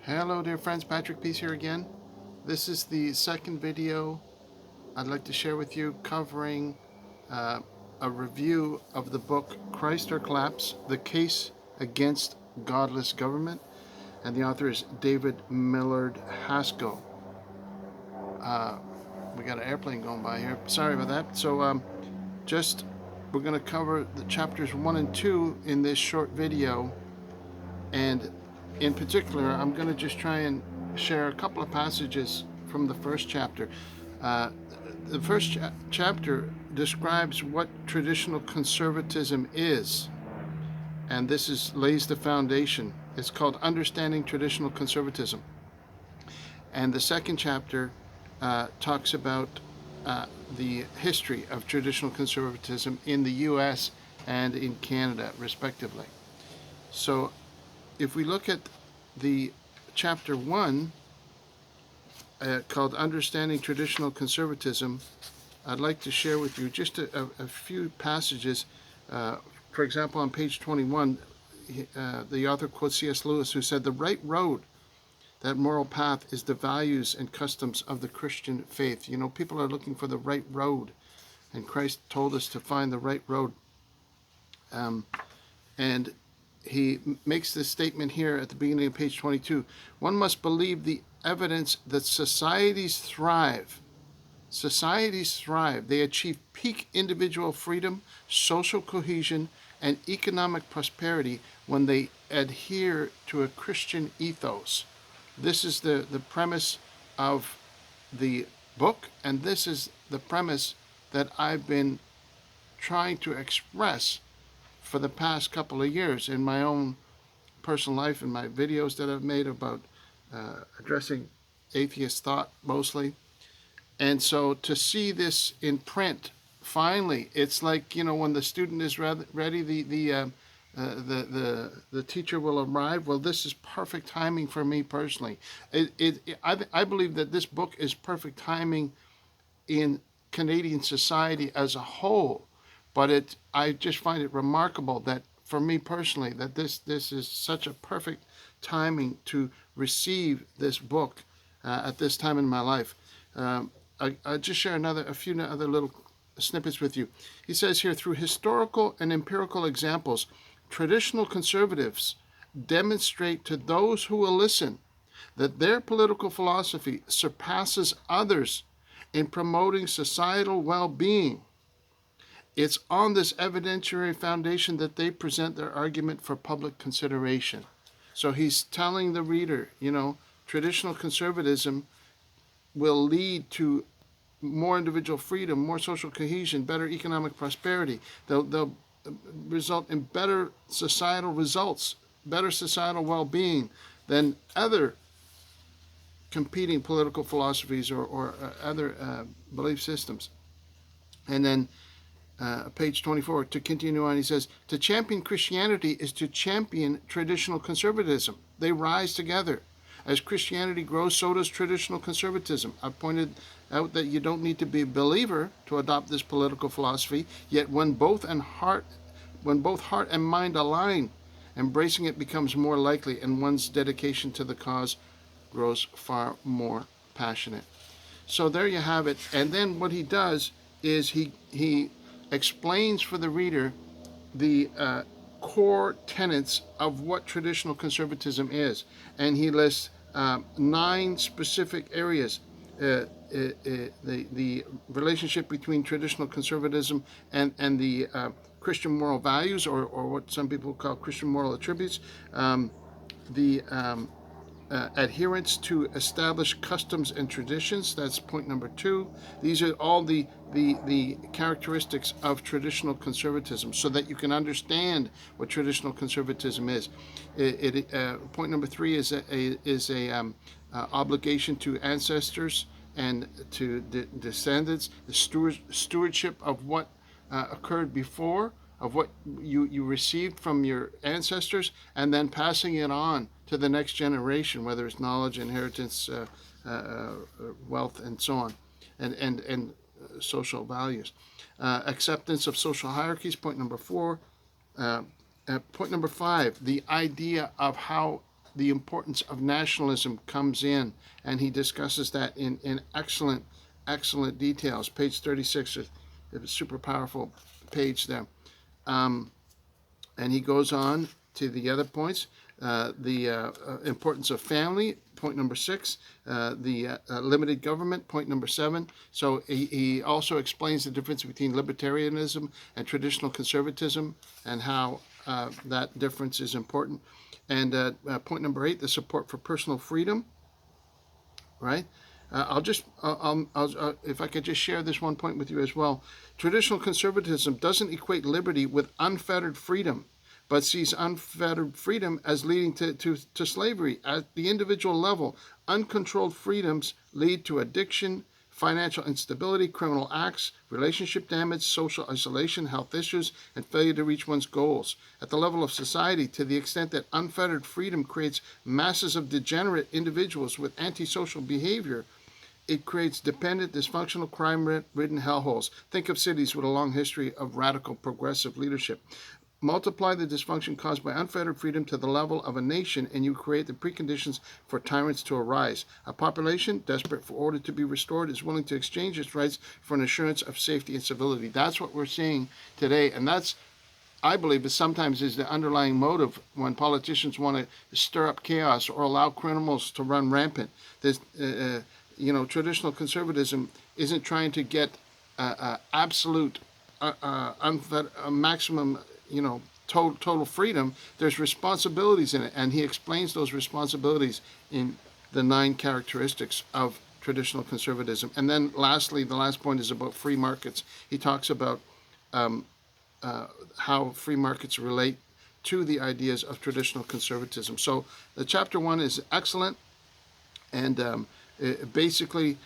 Hello dear friends, Patrick Peace here again. This is the second video I'd like to share with you covering uh, a review of the book Christ or Collapse, The Case Against Godless Government, and the author is David Millard Haskell. We got an airplane going by here, sorry about that. So we're going to cover the chapters 1 and 2 in this short video, and in particular, I'm going to just try and share a couple of passages from the first chapter. Uh, the first chapter describes what traditional conservatism is, and lays the foundation. It's called Understanding Traditional Conservatism. And the second chapter talks about the history of traditional conservatism in the U.S. and in Canada, respectively. So if we look at the chapter 1 called Understanding Traditional Conservatism, I'd like to share with you just a few passages. For example, on page 21, the author quotes C.S. Lewis, who said, "The right road, that moral path, is the values and customs of the Christian faith." You know, people are looking for the right road, and Christ told us to find the right road. And he makes this statement here at the beginning of page 22. One must believe the evidence that societies thrive. Societies thrive. They achieve peak individual freedom, social cohesion, and economic prosperity when they adhere to a Christian ethos. This is the premise of the book, and this is the premise that I've been trying to express for the past couple of years in my own personal life, in my videos that I've made about addressing atheist thought mostly. And so to see this in print, finally, it's like, you know, when the student is ready, the teacher will arrive. Well, this is perfect timing for me personally. I believe that this book is perfect timing in Canadian society as a whole. But I just find it remarkable that, for me personally, that this is such a perfect timing to receive this book at this time in my life. I'll just share a few other little snippets with you. He says here, through historical and empirical examples, traditional conservatives demonstrate to those who will listen that their political philosophy surpasses others in promoting societal well-being. It's on this evidentiary foundation that they present their argument for public consideration. So he's telling the reader, you know, traditional conservatism will lead to more individual freedom, more social cohesion, better economic prosperity. They'll result in better societal results, better societal well-being than other competing political philosophies or other belief systems. And then page 24, to continue on, he says, to champion Christianity is to champion traditional conservatism. They rise together. As Christianity grows, so does traditional conservatism. I've pointed out that you don't need to be a believer to adopt this political philosophy, yet when both heart and mind align, embracing it becomes more likely, and one's dedication to the cause grows far more passionate. So there you have it. And then what he does is he explains for the reader the core tenets of what traditional conservatism is. And he lists 9 specific areas. The relationship between traditional conservatism and the Christian moral values, or what some people call Christian moral attributes, the adherence to established customs and traditions. That's point number 2. These are all the characteristics of traditional conservatism, so that you can understand what traditional conservatism is. Point number 3 is a obligation to ancestors and to descendants, the stewardship of what occurred before, of what you received from your ancestors, and then passing it on to the next generation, whether it's knowledge, inheritance, wealth, and so on, and social values. Acceptance of social hierarchies, point number 4. Point number 5, the idea of how the importance of nationalism comes in, and he discusses that in excellent details. Page 36, a super powerful page there. And he goes on to the other points. The importance of family, point number 6. The limited government, point number 7. So he also explains the difference between libertarianism and traditional conservatism, and how that difference is important. And point number 8, the support for personal freedom. Right? If I could just share this one point with you as well. Traditional conservatism doesn't equate liberty with unfettered freedom, but sees unfettered freedom as leading to slavery. At the individual level, uncontrolled freedoms lead to addiction, financial instability, criminal acts, relationship damage, social isolation, health issues, and failure to reach one's goals. At the level of society, to the extent that unfettered freedom creates masses of degenerate individuals with antisocial behavior, it creates dependent, dysfunctional, crime-ridden hellholes. Think of cities with a long history of radical progressive leadership. Multiply the dysfunction caused by unfettered freedom to the level of a nation, and you create the preconditions for tyrants to arise. A population, desperate for order to be restored, is willing to exchange its rights for an assurance of safety and civility. That's what we're seeing today, and that's, I believe, sometimes is the underlying motive when politicians want to stir up chaos or allow criminals to run rampant. There's, traditional conservatism isn't trying to get absolute, maximum, total freedom. There's responsibilities in it, and he explains those responsibilities in the 9 characteristics of traditional conservatism. And then lastly, the last point is about free markets. He talks about how free markets relate to the ideas of traditional conservatism. So the chapter 1 is excellent, and basically,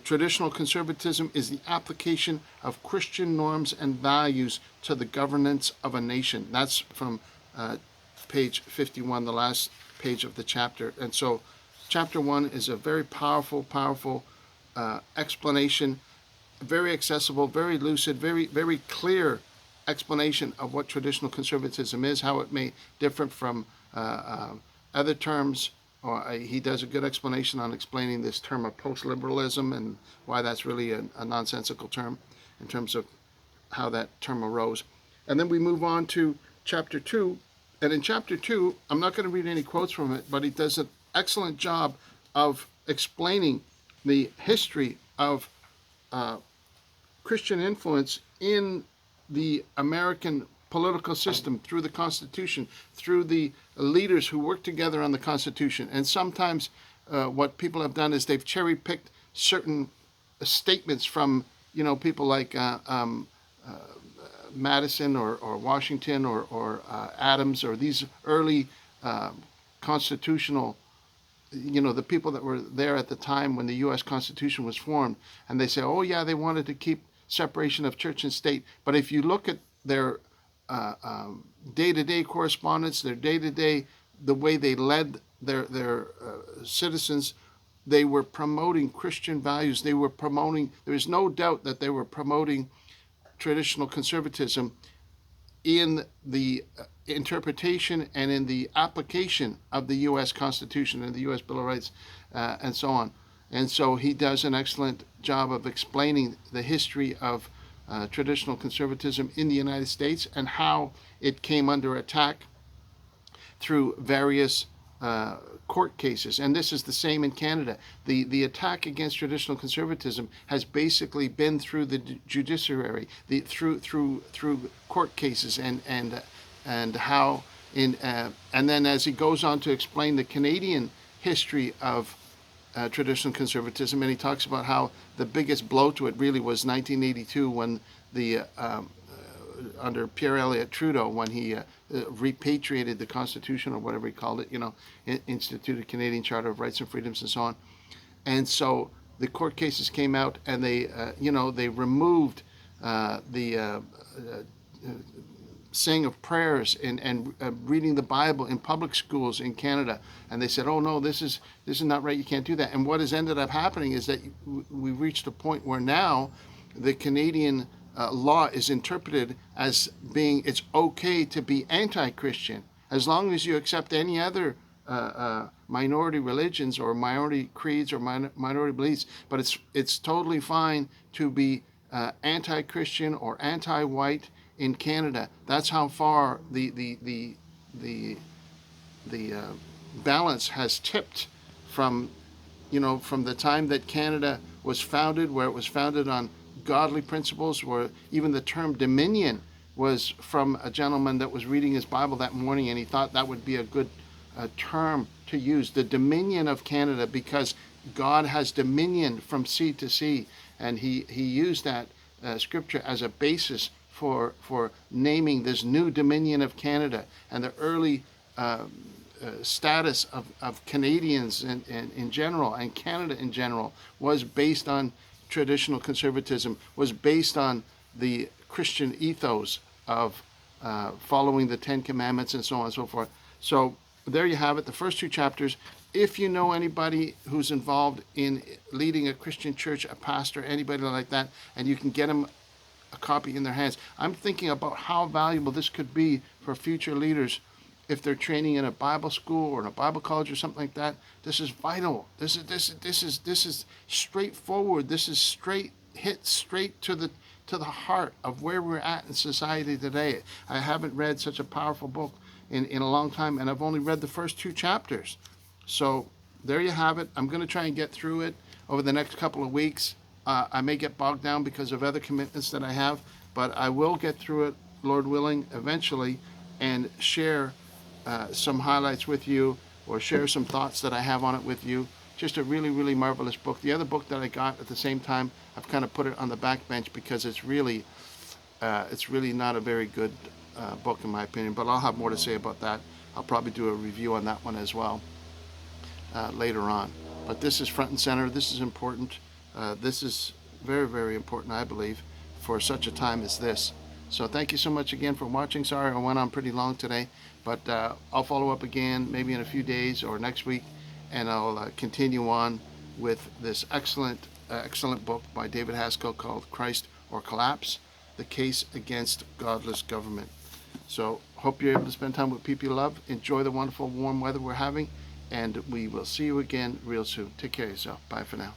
traditional conservatism is the application of Christian norms and values to the governance of a nation. That's from page 51, the last page of the chapter. And so chapter 1 is a very powerful explanation, very accessible, very lucid, very clear explanation of what traditional conservatism is, how it may differ from other terms. He does a good explanation on explaining this term of post-liberalism and why that's really a nonsensical term in terms of how that term arose. And then we move on to chapter 2. And in chapter 2, I'm not going to read any quotes from it, but he does an excellent job of explaining the history of Christian influence in the American political system, through the Constitution, through the leaders who work together on the Constitution. And sometimes what people have done is they've cherry-picked certain statements from, people like Madison or Washington or Adams, or these early constitutional, the people that were there at the time when the U.S. Constitution was formed. And they say, oh yeah, they wanted to keep separation of church and state. But if you look at their day-to-day correspondence, their day-to-day, the way they led their citizens, they were promoting Christian values. There is no doubt that they were promoting traditional conservatism in the interpretation and in the application of the U.S. Constitution and the U.S. Bill of Rights, and so on. And so he does an excellent job of explaining the history of traditional conservatism in the United States and how it came under attack through various court cases. And this is the same in Canada. The attack against traditional conservatism has basically been through the judiciary, through court cases, and how and then as he goes on to explain the Canadian history of traditional conservatism, and he talks about how the biggest blow to it really was 1982 when the under Pierre Elliott Trudeau, when he repatriated the Constitution, or whatever he called it, instituted Canadian Charter of Rights and Freedoms and so on. And so the court cases came out, and they they removed the saying of prayers and reading the Bible in public schools in Canada. And they said, oh no, this is not right, you can't do that. And what has ended up happening is that we reached a point where now the Canadian law is interpreted as being, it's okay to be anti-Christian as long as you accept any other minority religions or minority creeds or minority beliefs, but it's totally fine to be anti-Christian or anti-white in Canada. That's how far the balance has tipped from from the time that Canada was founded, where it was founded on godly principles, where even the term dominion was from a gentleman that was reading his Bible that morning, and he thought that would be a good term to use, the dominion of Canada, because God has dominion from sea to sea, and he used that scripture as a basis for naming this new dominion of Canada. And the early status of Canadians in general and Canada in general was based on traditional conservatism, was based on the Christian ethos of following the Ten Commandments and so on and so forth. So there you have it, the first two chapters. If you know anybody who's involved in leading a Christian church, a pastor, anybody like that, and you can get them a copy in their hands, I'm thinking about how valuable this could be for future leaders if they're training in a Bible school or in a Bible college or something like that. This is vital. This is straightforward. This is straight to the heart of where we're at in society today. I haven't read such a powerful book in a long time, and I've only read the first two chapters. So there you have it. I'm going to try and get through it over the next couple of weeks. I may get bogged down because of other commitments that I have, but I will get through it, Lord willing, eventually, and share some highlights with you, or share some thoughts that I have on it with you. Just a really, really marvelous book. The other book that I got at the same time, I've kind of put it on the back bench because it's really not a very good book in my opinion, but I'll have more to say about that. I'll probably do a review on that one as well later on. But this is front and center. This is important. This is very, very important, I believe, for such a time as this. So thank you so much again for watching. Sorry I went on pretty long today, but I'll follow up again maybe in a few days or next week, and I'll continue on with this excellent book by David Haskell called Christ or Collapse, The Case Against Godless Government. So hope you're able to spend time with people you love. Enjoy the wonderful warm weather we're having, and we will see you again real soon. Take care of yourself. Bye for now.